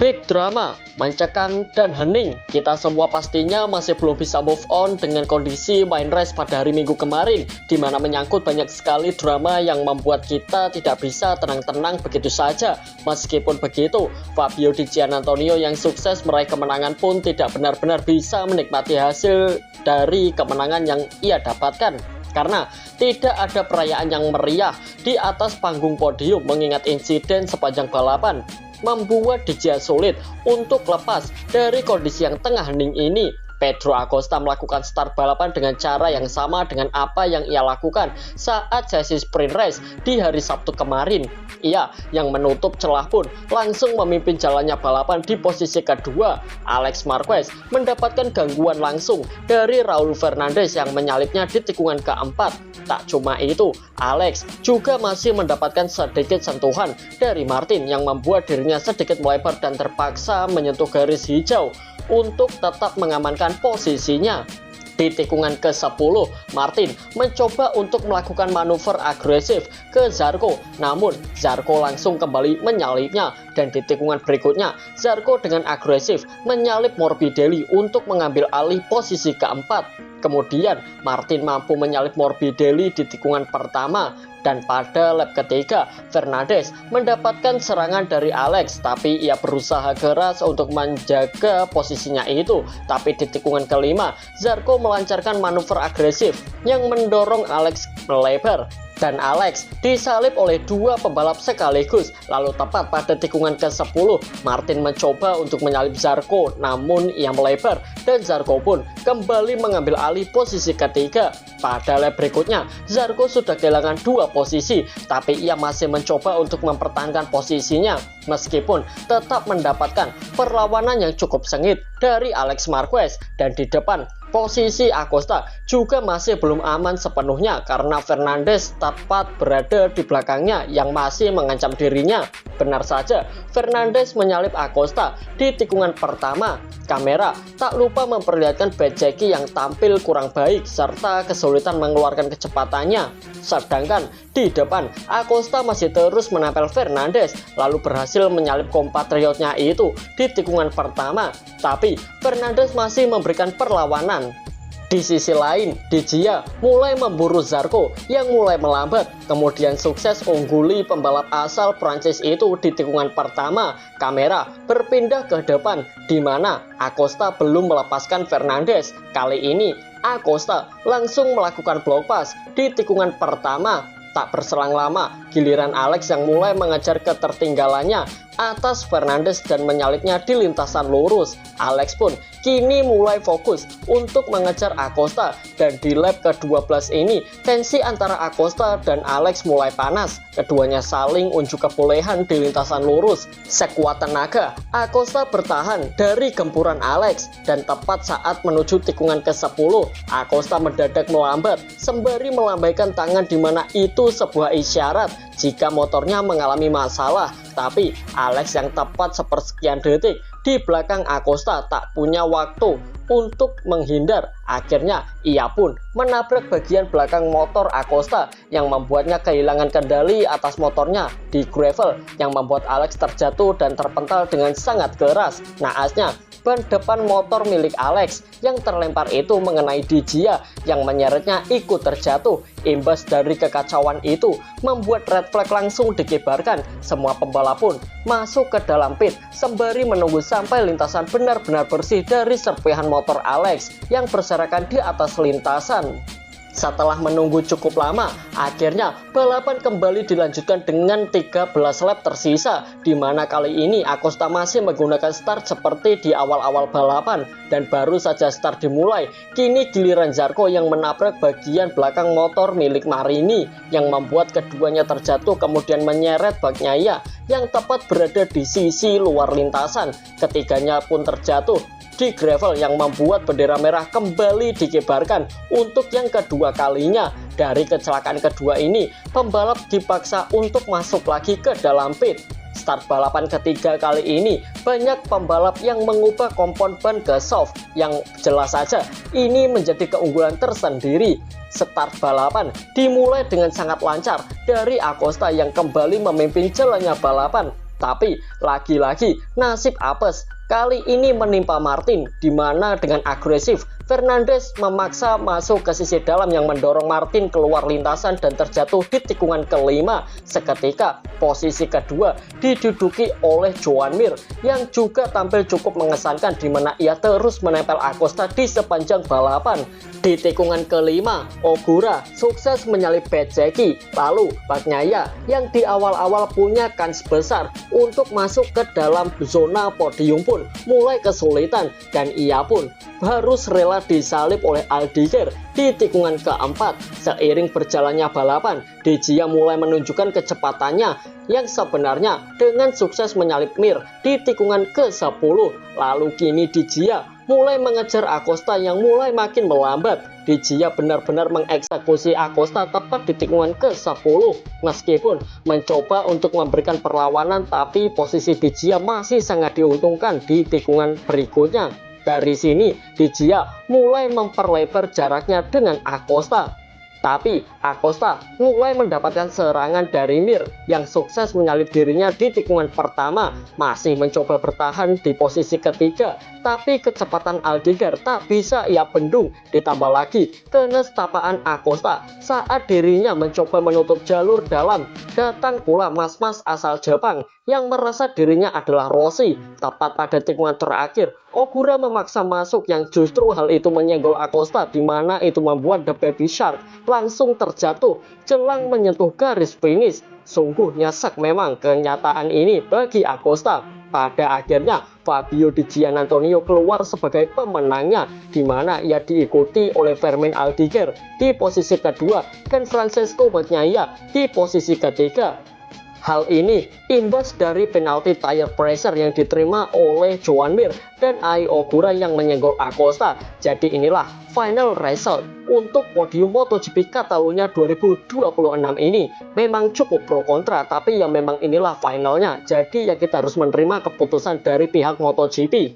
Big drama, mencekam dan hening. Kita semua pastinya masih belum bisa move on dengan kondisi main race pada hari Minggu kemarin, di mana menyangkut banyak sekali drama yang membuat kita tidak bisa tenang-tenang begitu saja. Meskipun begitu, Fabio Di Giannantonio yang sukses meraih kemenangan pun tidak benar-benar bisa menikmati hasil dari kemenangan yang ia dapatkan. Karena tidak ada perayaan yang meriah di atas panggung podium, mengingat insiden sepanjang balapan membuat Di Gia sulit untuk lepas dari kondisi yang tengah hening ini. Pedro Acosta melakukan start balapan dengan cara yang sama dengan apa yang ia lakukan saat sesi sprint race di hari Sabtu kemarin. Ia yang menutup celah pun langsung memimpin jalannya balapan di posisi kedua. Alex Marquez mendapatkan gangguan langsung dari Raul Fernandez yang menyalipnya di tikungan keempat. Tak cuma itu, Alex juga masih mendapatkan sedikit sentuhan dari Martin yang membuat dirinya sedikit melebar dan terpaksa menyentuh garis hijau untuk tetap mengamankan posisinya. Di tikungan ke-10, Martin mencoba untuk melakukan manuver agresif ke Zarco, namun Zarco langsung kembali menyalipnya. Dan di tikungan berikutnya, Zarco dengan agresif menyalip Morbidelli untuk mengambil alih posisi keempat. Kemudian Martin mampu menyalip Morbidelli di tikungan pertama. Dan pada lap ketiga, Fernandez mendapatkan serangan dari Alex, tapi ia berusaha keras untuk menjaga posisinya itu. Tapi di tikungan kelima, Zarco melancarkan manuver agresif yang mendorong Alex melebar. Dan Alex disalip oleh dua pembalap sekaligus. Lalu tepat pada tikungan ke-10, Martin mencoba untuk menyalip Zarco, namun ia melebar dan Zarco pun kembali mengambil alih posisi ketiga. Pada lap berikutnya, Zarco sudah kehilangan dua posisi, tapi ia masih mencoba untuk mempertahankan posisinya meskipun tetap mendapatkan perlawanan yang cukup sengit dari Alex Marquez. Dan di depan, posisi Acosta juga masih belum aman sepenuhnya karena Fernandez tepat berada di belakangnya yang masih mengancam dirinya. Benar saja, Fernandez menyalip Acosta di tikungan pertama. Kamera tak lupa memperlihatkan Bezzecchi yang tampil kurang baik serta kesulitan mengeluarkan kecepatannya. Sedangkan di depan, Acosta masih terus menempel Fernandez, lalu berhasil menyalip kompatriotnya itu di tikungan pertama. Tapi Fernandez masih memberikan perlawanan. Di sisi lain, Di Gia mulai memburu Zarco yang mulai melambat, kemudian sukses ungguli pembalap asal Prancis itu di tikungan pertama. Kamera berpindah ke depan, di mana Acosta belum melepaskan Fernandez. Kali ini, Acosta langsung melakukan block pass di tikungan pertama. Tak berselang lama, giliran Alex yang mulai mengejar ketertinggalannya atas Fernandez dan menyalipnya di lintasan lurus. Alex pun kini mulai fokus untuk mengejar Acosta, dan di lap ke-12 ini tensi antara Acosta dan Alex mulai panas. Keduanya saling unjuk kebolehan di lintasan lurus. Sekuat tenaga, Acosta bertahan dari gempuran Alex, dan tepat saat menuju tikungan ke-10, Acosta mendadak melambat sembari melambaikan tangan, di mana itu sebuah isyarat jika motornya mengalami masalah. Tapi Alex yang tepat sepersekian detik di belakang Acosta tak punya waktu untuk menghindar. Akhirnya ia pun menabrak bagian belakang motor Acosta yang membuatnya kehilangan kendali atas motornya di gravel, yang membuat Alex terjatuh dan terpental dengan sangat keras. Naasnya, ban depan motor milik Alex yang terlempar itu mengenai Di Gia yang menyeretnya ikut terjatuh. Imbas dari kekacauan itu membuat red flag langsung dikibarkan. Semua pembalap pun masuk ke dalam pit sembari menunggu sampai lintasan benar-benar bersih dari serpihan motor Alex yang berserakan di atas lintasan. Setelah menunggu cukup lama, akhirnya balapan kembali dilanjutkan dengan 13 lap tersisa, di mana kali ini Acosta masih menggunakan start seperti di awal-awal balapan. Dan baru saja start dimulai, kini giliran Zarco yang menabrak bagian belakang motor milik Marini, yang membuat keduanya terjatuh kemudian menyeret Bagnaia yang tepat berada di sisi luar lintasan. Ketiganya pun terjatuh di gravel yang membuat bendera merah kembali dikibarkan untuk yang kedua kalinya. Dari kecelakaan kedua ini, pembalap dipaksa untuk masuk lagi ke dalam pit. Start balapan ketiga kali ini, banyak pembalap yang mengubah kompon ban ke soft, yang jelas saja ini menjadi keunggulan tersendiri. Start balapan dimulai dengan sangat lancar dari Acosta yang kembali memimpin jalannya balapan. Tapi lagi-lagi nasib apes kali ini menimpa Martin, di mana dengan agresif Fernandes memaksa masuk ke sisi dalam yang mendorong Martin keluar lintasan dan terjatuh di tikungan kelima. Seketika posisi kedua diduduki oleh Joan Mir yang juga tampil cukup mengesankan, di mana ia terus menempel Acosta di sepanjang balapan. Di tikungan kelima, Ogura sukses menyalip Bezzecchi, lalu Bagnaia yang di awal-awal punya kans besar untuk masuk ke dalam zona podium pun mulai kesulitan, dan ia pun harus rela disalip oleh Aldiger di tikungan keempat. Seiring berjalannya balapan, De Gea mulai menunjukkan kecepatannya yang sebenarnya dengan sukses menyalip Mir di tikungan ke-10. Lalu kini De Gea mulai mengejar Acosta yang mulai makin melambat. De Gea benar-benar mengeksekusi Acosta tepat di tikungan ke-10. Meskipun mencoba untuk memberikan perlawanan, tapi posisi De Gea masih sangat diuntungkan di tikungan berikutnya. Dari sini De Gea mulai memperlebar jaraknya dengan Acosta. Tapi Acosta mulai mendapatkan serangan dari Mir yang sukses menyalip dirinya di tikungan pertama. Masih mencoba bertahan di posisi ketiga, tapi kecepatan Aldiger tak bisa ia bendung. Ditambah lagi kenestapaan Acosta saat dirinya mencoba menutup jalur dalam. Datang pula mas-mas asal Jepang yang merasa dirinya adalah Rossi. Tepat pada tikungan terakhir, Ogura memaksa masuk yang justru hal itu menyenggol Acosta, di mana itu membuat The Baby Shark langsung terjatuh jelang menyentuh garis finish. Sungguh nyesek memang kenyataan ini bagi Acosta. Pada akhirnya Fabio Di Giannantonio keluar sebagai pemenangnya, di mana ia diikuti oleh Fermin Aldiger di posisi kedua dan Francesco Bagnaia di posisi ketiga. Hal ini imbas dari penalti tire pressure yang diterima oleh Joan Mir dan Ai Ogura yang menyenggol Acosta. Jadi inilah final result untuk podium MotoGP Catalunya 2026 ini. Memang cukup pro kontra, tapi ya memang inilah finalnya. Jadi ya kita harus menerima keputusan dari pihak MotoGP.